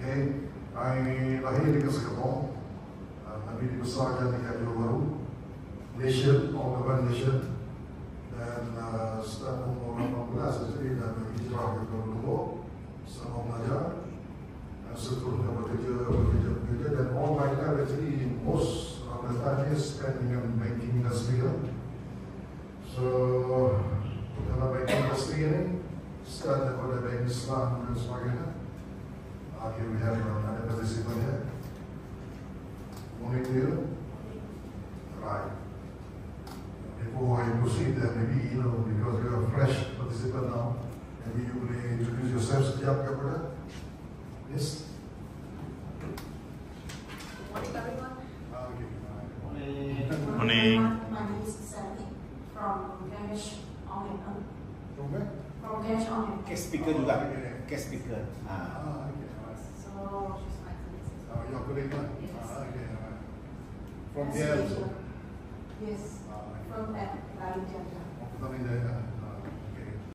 Okay, ay lahir di Singapore, tapi dibesarkan di Johor Bahru, Malaysia, all over Malaysia, dan setelah umur 18 jadi dan hijrah ke Kuala Lumpur, sama belajar, seterusnya bekerja, dan all my life actually most of the time is spent in banking industry. So dalam banking industry ini, start daripada bank Islam dan sebagainya. Here we have another participant here. Morning to you. Right. Before I proceed, maybe because you are a fresh participant now, maybe you will introduce yourself sekejap kepada. Yes. Morning, everyone. Okay. Morning. My name is Sally from Ganesh Online. From where? From Ganesh Online. Guest speaker juga. Guest speaker. Okay. So she's my colleague. Your colleague, Yes. Okay. From Yes. here also. Yes. From that.